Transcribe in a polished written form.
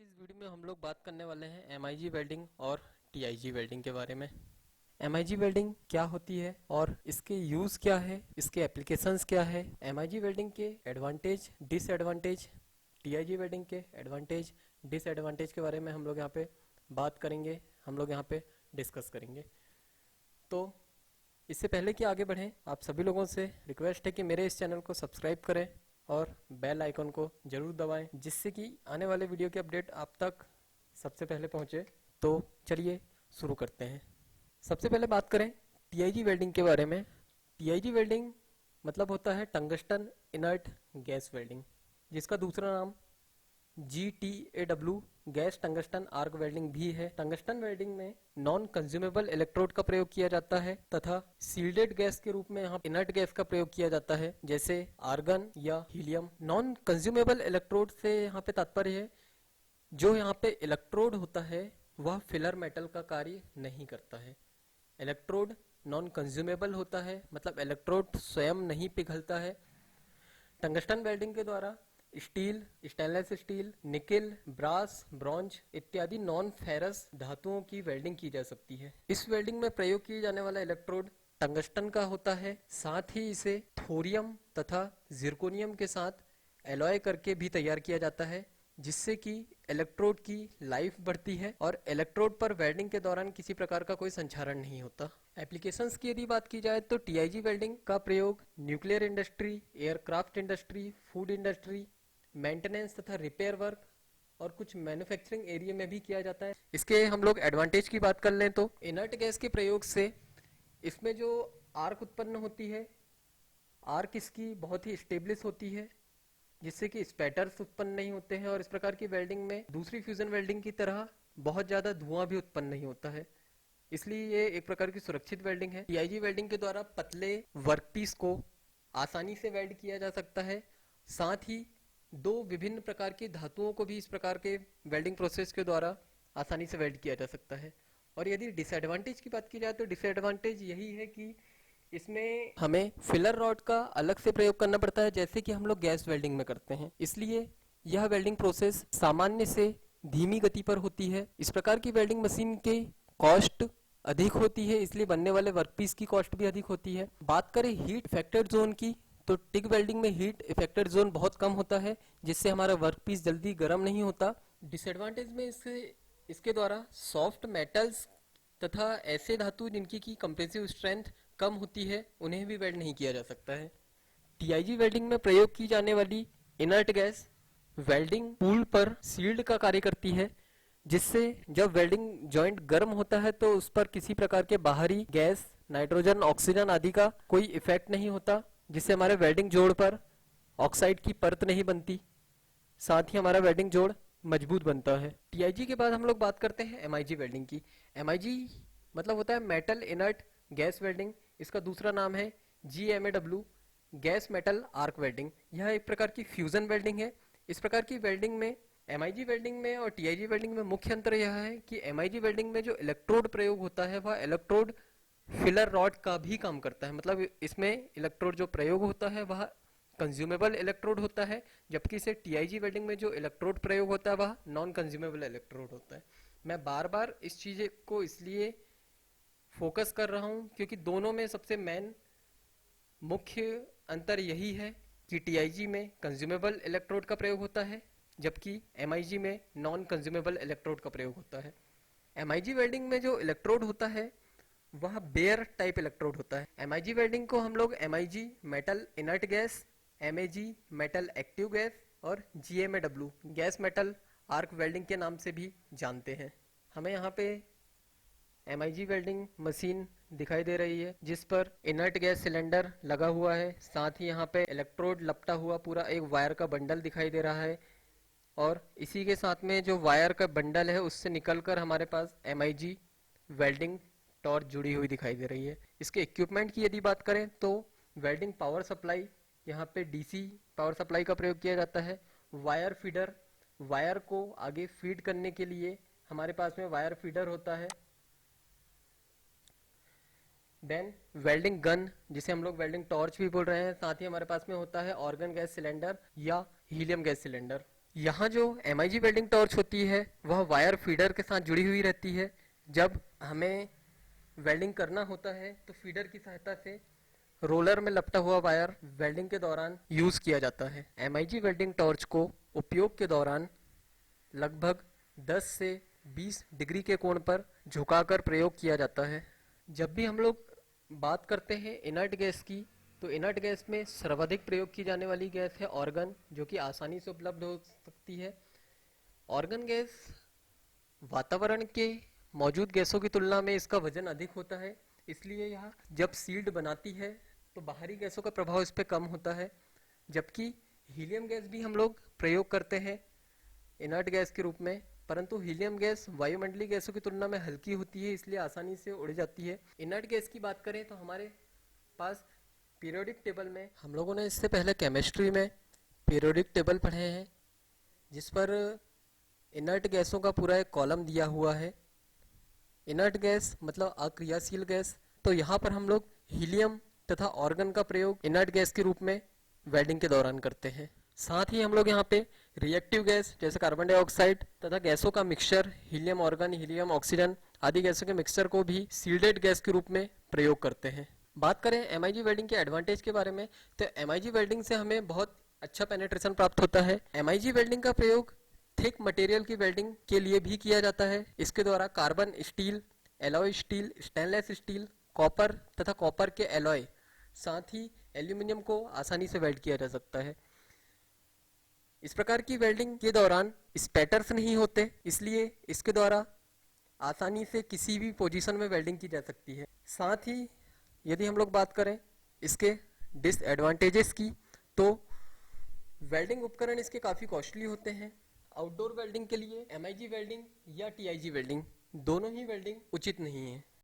इस वीडियो में हम लोग बात करने वाले हैं एमआईजी वेल्डिंग और टीआईजी वेल्डिंग के बारे में। एमआईजी वेल्डिंग क्या होती है और इसके यूज़ क्या है, इसके एप्लीकेशंस क्या है, एमआईजी वेल्डिंग के एडवांटेज डिसएडवांटेज, टीआईजी वेल्डिंग के एडवांटेज डिसएडवांटेज के बारे में हम लोग यहाँ पे बात करेंगे, हम लोग यहाँ पे डिस्कस करेंगे। तो इससे पहले कि आगे बढ़ें, आप सभी लोगों से रिक्वेस्ट है कि मेरे इस चैनल को सब्सक्राइब करें और बेल आइकन को जरूर दबाएं, जिससे कि आने वाले वीडियो की अपडेट आप तक सबसे पहले पहुंचे। तो चलिए शुरू करते हैं। सबसे पहले बात करें टीआईजी वेल्डिंग के बारे में। टीआईजी वेल्डिंग मतलब होता है टंगस्टन इनर्ट गैस वेल्डिंग, जिसका दूसरा नाम GTAW gas tungsten arc welding भी है। टंगस्टन वेल्डिंग में नॉन कंज्यूमेबल इलेक्ट्रोड का प्रयोग किया जाता है तथा सील्डेड गैस के रूप में यहाँ इनर्ट गैस का प्रयोग किया जाता है, जैसे आर्गन या हीलियम। नॉन कंज्यूमेबल इलेक्ट्रोड से यहाँ पे तात्पर्य है जो यहाँ पे इलेक्ट्रोड होता है वह फिलर मेटल का कार्य नहीं करता है। इलेक्ट्रोड नॉन कंज्यूमेबल होता है, मतलब इलेक्ट्रोड स्वयं नहीं पिघलता है। टंगस्टन वेल्डिंग के द्वारा steel, stainless steel, nickel, brass, bronze इत्यादि नॉन फेरस धातुओं की वेल्डिंग की जा सकती है। इस वेल्डिंग में प्रयोग किए जाने वाला इलेक्ट्रोड टंगस्टन का होता है, साथ ही इसे थोरियम तथा जिरकोनियम के साथ एलॉय करके भी तैयार किया जाता है, जिससे कि इलेक्ट्रोड की लाइफ बढ़ती है और इलेक्ट्रोड पर वेल्डिंग के दौरान किसी प्रकार का कोई संक्षारण नहीं होता। एप्लीकेशंस की यदि बात की जाए तो टीआईजी वेल्डिंग का प्रयोग nuclear industry, aircraft industry, food industry, maintenance तथा रिपेयर वर्क और कुछ मैन्युफैक्चरिंग एरिया में भी किया जाता है। इसके हम लोग एडवांटेज की बात कर लें तो इनर्ट गैस के प्रयोग से इसमें जो आर्क उत्पन्न होती है, आर्क इसकी बहुत ही स्टेबलिश होती है, जिससे कि स्पैटर्स उत्पन्न नहीं होते हैं और इस प्रकार की वेल्डिंग में दूसरी फ्यूजन वेल्डिंग की तरह बहुत ज्यादा धुआं भी उत्पन्न नहीं होता है, इसलिए ये एक प्रकार की सुरक्षित वेल्डिंग है। टीआईजी वेल्डिंग के द्वारा पतले वर्कपीस को आसानी से वेल्ड किया जा सकता है, साथ ही दो विभिन्न प्रकार की धातुओं को भी इस प्रकार के वेल्डिंग प्रोसेस के द्वारा आसानी से वेल्ड किया जा सकता है। और यदि डिसएडवांटेज की बात की जाए तो डिसएडवांटेज यही है कि इसमें हमें फिलर रॉड का अलग से प्रयोग करना पड़ता है, जैसे कि हम लोग गैस वेल्डिंग में करते हैं। इसलिए यह वेल्डिंग प्रोसेस सामान्य से धीमी गति पर होती है। इस प्रकार की वेल्डिंग मशीन की कॉस्ट अधिक होती है, इसलिए बनने वाले वर्कपीस की कॉस्ट भी अधिक होती है। बात करें हीट इफेक्टेड जोन की तो टिग वेल्डिंग में हीट इफेक्टेड जोन बहुत कम होता है, जिससे हमारा वर्कपीस जल्दी गर्म नहीं होता। डिसएडवांटेज में इसके द्वारा सॉफ्ट मेटल्स तथा ऐसे धातु जिनकी की कंप्रेसिव स्ट्रेंथ कम होती है उन्हें भी वेल्ड नहीं किया जा सकता है। टीआईजी वेल्डिंग में प्रयोग की जाने वाली इनर्ट गैस वेल्डिंग पूल पर सील्ड का कार्य करती है, जिससे जब वेल्डिंग जॉइंट गर्म होता है तो उस पर किसी प्रकार के बाहरी गैस, नाइट्रोजन, ऑक्सीजन आदि का कोई इफेक्ट नहीं होता, जिससे हमारे वेल्डिंग जोड़ पर ऑक्साइड की परत नहीं बनती, साथ ही हमारा वेल्डिंग जोड़ मजबूत बनता है। टीआईजी के बाद हम लोग बात करते हैं एमआईजी वेल्डिंग की। एमआईजी मतलब होता है मेटल इनर्ट गैस वेल्डिंग, इसका दूसरा नाम है GMAW gas metal arc welding. यह एक प्रकार की फ्यूजन वेल्डिंग है। इस प्रकार की वेल्डिंग में एमआईजी वेल्डिंग में और टीआईजी वेल्डिंग में मुख्य अंतर यह है कि एमआईजी वेल्डिंग में जो इलेक्ट्रोड प्रयोग होता है वह इलेक्ट्रोड फिलर रॉड का भी काम करता है, मतलब इसमें इलेक्ट्रोड जो प्रयोग होता है वह कंज्यूमेबल इलेक्ट्रोड होता है, जबकि इसे टीआईजी वेल्डिंग में जो इलेक्ट्रोड प्रयोग होता है वह नॉन कंज्यूमेबल इलेक्ट्रोड होता है। मैं बार बार इस चीज को इसलिए फोकस कर रहा हूं क्योंकि दोनों में सबसे मेन मुख्य अंतर यही है कि टीआईजी में कंज्यूमेबल इलेक्ट्रोड का प्रयोग होता है, जबकि एमआईजी में नॉन कंज्यूमेबल इलेक्ट्रोड का प्रयोग होता है। एमआईजी वेल्डिंग में जो इलेक्ट्रोड होता है वह बेयर टाइप इलेक्ट्रोड होता है। एमआईजी वेल्डिंग को हम लोग MIG metal inert gas, MAG metal active gas और GMAW gas metal arc welding के नाम से भी जानते हैं। हमें यहाँ पे एमआईजी वेल्डिंग मशीन दिखाई दे रही है जिस पर इनर्ट गैस सिलेंडर लगा हुआ है, साथ ही यहाँ पे इलेक्ट्रोड लपटा हुआ पूरा एक वायर का बंडल दिखाई दे रहा है और इसी के साथ में जो वायर का बंडल है उससे निकलकर हमारे पास एमआईजी वेल्डिंग टॉर्च जुड़ी हुई दिखाई दे रही है। इसके इक्विपमेंट की यदि बात करें तो वेल्डिंग पावर सप्लाई, यहाँ पे डीसी पावर सप्लाई का प्रयोग किया जाता है। वायर फीडर, वायर को आगे फीड करने के लिए हमारे पास में वायर फीडर होता है। देन वेल्डिंग गन, जिसे हम लोग वेल्डिंग टॉर्च भी बोल रहे हैं, साथ ही हमारे पास में होता है ऑर्गन गैस सिलेंडर या हीलियम गैस सिलेंडर। यहाँ जो MIG वेल्डिंग टॉर्च होती है वह वायर फीडर के साथ जुड़ी हुई रहती है। जब हमें वेल्डिंग करना होता है तो फीडर की सहायता से रोलर में लपटा हुआ वायर वेल्डिंग के दौरान यूज किया जाता है। MIG वेल्डिंग टॉर्च को उपयोग के दौरान लगभग 10 से 20 डिग्री के कोण पर झुकाकर प्रयोग किया जाता है। जब भी हम लोग बात करते हैं इनर्ट गैस की, तो इनर्ट गैस में सर्वाधिक प्रयोग की जाने वाली गैस है ऑर्गन, जो कि आसानी से उपलब्ध हो सकती है। ऑर्गन गैस वातावरण के मौजूद गैसों की तुलना में इसका वजन अधिक होता है, इसलिए यह जब सील्ड बनाती है तो बाहरी गैसों का प्रभाव इस पर कम होता है। जबकि हीलियम गैस भी हम लोग प्रयोग करते हैं इनर्ट गैस के रूप में, परंतु हीलियम गैस वायुमंडलीय गैसों की तुलना में हल्की होती है, इसलिए आसानी से उड़ जाती है। इनर्ट गैस की बात करें तो हमारे पास पीरियोडिक टेबल में, हम लोगों ने इससे पहले केमिस्ट्री में पीरियोडिक टेबल पढ़े हैं, जिस पर इनर्ट गैसों का पूरा एक कॉलम दिया हुआ है। इनर्ट गैस मतलब अक्रियाशील गैस, तो यहाँ पर हम लोग हीलियम तथा ऑर्गन का प्रयोग इनर्ट गैस के रूप में वेल्डिंग के दौरान करते हैं। साथ ही हम लोग यहाँ पे रिएक्टिव गैस जैसे कार्बन डाइऑक्साइड तथा गैसों का mixture helium organ, helium oxygen आदि गैसों के मिक्सचर को भी सील्डेड गैस के रूप में प्रयोग करते हैं। बात करें MIG वेल्डिंग के एडवांटेज के बारे में, तो MIG वेल्डिंग से हमें बहुत अच्छा पेनिट्रेशन प्राप्त होता है। MIG वेल्डिंग का प्रयोग थिक मटेरियल की वेल्डिंग के लिए भी किया जाता है। इसके द्वारा carbon steel, alloy steel, stainless steel, copper तथा कॉपर के एलॉय, साथ ही एल्यूमिनियम को आसानी से वेल्ड किया जा सकता है। इस प्रकार की वेल्डिंग के दौरान स्पैटर्स नहीं होते, इसलिए इसके द्वारा आसानी से किसी भी पोजीशन में वेल्डिंग की जा सकती है। साथ ही यदि हम लोग बात करें इसके डिसएडवांटेजेस की, तो वेल्डिंग उपकरण इसके काफ़ी कॉस्टली होते हैं। आउटडोर वेल्डिंग के लिए MIG वेल्डिंग या TIG वेल्डिंग दोनों ही वेल्डिंग उचित नहीं है।